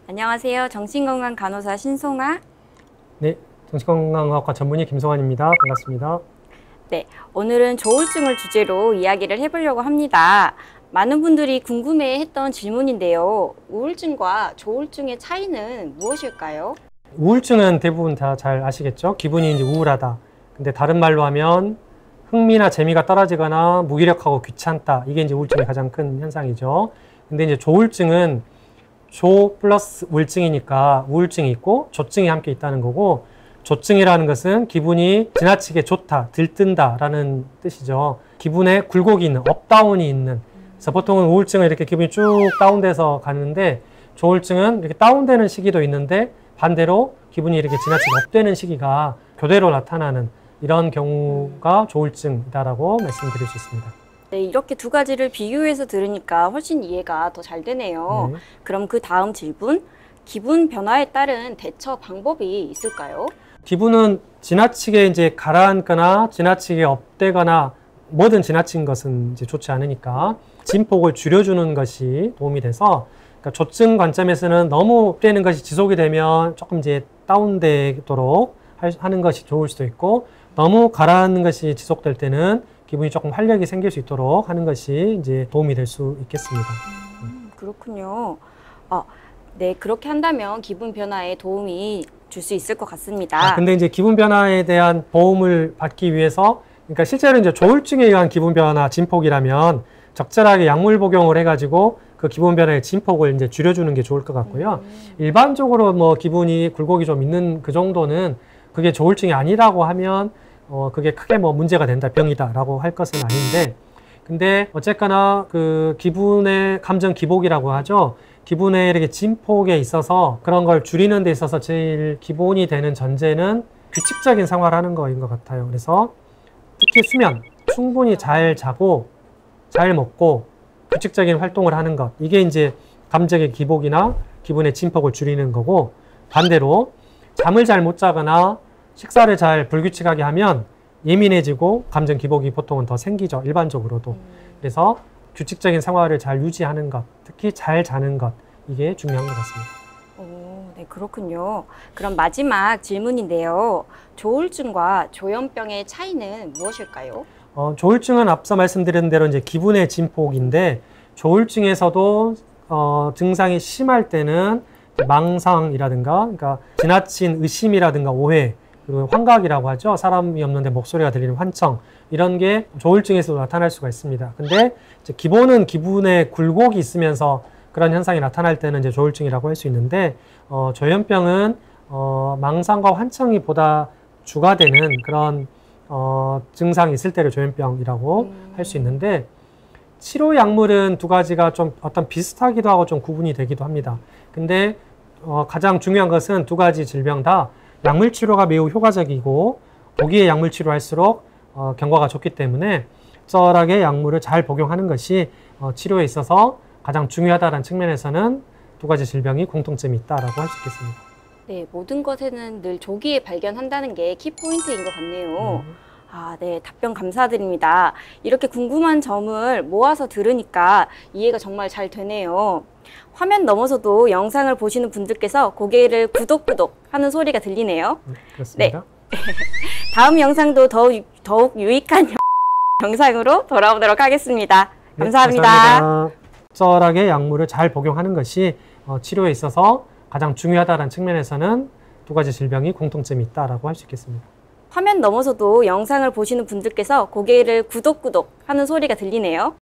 안녕하세요. 정신건강 간호사 신송아. 네, 정신건강의학과 전문의 김성환입니다. 반갑습니다. 네, 오늘은 조울증을 주제로 이야기를 해보려고 합니다. 많은 분들이 궁금해했던 질문인데요. 우울증과 조울증의 차이는 무엇일까요? 우울증은 대부분 다 잘 아시겠죠? 기분이 이제 우울하다. 근데 다른 말로 하면 흥미나 재미가 떨어지거나 무기력하고 귀찮다. 이게 이제 우울증의 가장 큰 현상이죠. 근데 이제 조울증은 조 플러스 우울증이니까 우울증이 있고 조증이 함께 있다는 거고, 조증이라는 것은 기분이 지나치게 좋다, 들뜬다라는 뜻이죠. 기분에 굴곡이 있는, 업다운이 있는. 그래서 보통은 우울증은 이렇게 기분이 쭉 다운돼서 가는데, 조울증은 이렇게 다운되는 시기도 있는데 반대로 기분이 이렇게 지나치게 업되는 시기가 교대로 나타나는 이런 경우가 조울증이다라고 말씀드릴 수 있습니다. 네, 이렇게 두 가지를 비교해서 들으니까 훨씬 이해가 더 잘 되네요. 네. 그럼 그 다음 질문, 기분 변화에 따른 대처 방법이 있을까요? 기분은 지나치게 이제 가라앉거나 지나치게 업되거나 뭐든 지나친 것은 이제 좋지 않으니까 진폭을 줄여주는 것이 도움이 돼서, 그러니까 조증 관점에서는 너무 업되는 것이 지속이 되면 조금 이제 다운되도록 하는 것이 좋을 수도 있고, 너무 가라앉는 것이 지속될 때는 기분이 조금 활력이 생길 수 있도록 하는 것이 이제 도움이 될 수 있겠습니다. 그렇군요. 네, 그렇게 한다면 기분 변화에 도움이 줄 수 있을 것 같습니다. 근데 이제 기분 변화에 대한 도움을 받기 위해서, 그러니까 실제로 이제 조울증에 의한 기분 변화 진폭이라면 적절하게 약물 복용을 해가지고 그 기분 변화의 진폭을 이제 줄여주는 게 좋을 것 같고요. 일반적으로 뭐 기분이 굴곡이 좀 있는 그 정도는 그게 조울증이 아니라고 하면 그게 크게 뭐 문제가 된다, 병이다라고 할 것은 아닌데, 근데 어쨌거나 그 기분의 감정 기복이라고 하죠. 기분의 이렇게 진폭에 있어서 그런 걸 줄이는 데 있어서 제일 기본이 되는 전제는 규칙적인 생활하는 거인 것 같아요. 그래서 특히 수면, 충분히 잘 자고 잘 먹고 규칙적인 활동을 하는 것, 이게 이제 감정의 기복이나 기분의 진폭을 줄이는 거고, 반대로 잠을 잘 못 자거나 식사를 잘 불규칙하게 하면 예민해지고 감정 기복이 보통은 더 생기죠, 일반적으로도. 그래서 규칙적인 생활을 잘 유지하는 것, 특히 잘 자는 것, 이게 중요한 것 같습니다. 네, 그렇군요. 그럼 마지막 질문인데요. 조울증과 조현병의 차이는 무엇일까요? 조울증은 앞서 말씀드린 대로 이제 기분의 진폭인데, 조울증에서도 증상이 심할 때는 망상이라든가, 그러니까 지나친 의심이라든가 오해, 그리고 환각이라고 하죠. 사람이 없는데 목소리가 들리는 환청, 이런 게 조울증에서도 나타날 수가 있습니다. 근데 이제 기본은 기분에 굴곡이 있으면서 그런 현상이 나타날 때는 이제 조울증이라고 할 수 있는데, 조현병은 망상과 환청이 보다 주가 되는 그런 증상이 있을 때를 조현병이라고 할 수 있는데, 치료 약물은 두 가지가 좀 어떤 비슷하기도 하고 좀 구분이 되기도 합니다. 근데 가장 중요한 것은 두 가지 질병 다 약물 치료가 매우 효과적이고, 고기의 약물 치료할수록 경과가 좋기 때문에 적절하게 약물을 잘 복용하는 것이 치료에 있어서 가장 중요하다는 측면에서는 두 가지 질병이 공통점이 있다라고 할 수 있겠습니다. 네, 모든 것에는 늘 조기에 발견한다는 게 키포인트인 것 같네요. 네, 답변 감사드립니다. 이렇게 궁금한 점을 모아서 들으니까 이해가 정말 잘 되네요. 화면 너머서도 영상을 보시는 분들께서 고개를 구독구독 하는 소리가 들리네요. 그렇습니다. 네. 다음 영상도 더욱 유익한 영상으로 돌아오도록 하겠습니다. 감사합니다. 감사합니다. 적절하게 약물을 잘 복용하는 것이 치료에 있어서 가장 중요하다는 측면에서는 두 가지 질병이 공통점이 있다라고 할 수 있겠습니다. 화면 너머서도 영상을 보시는 분들께서 고개를 구독구독 하는 소리가 들리네요.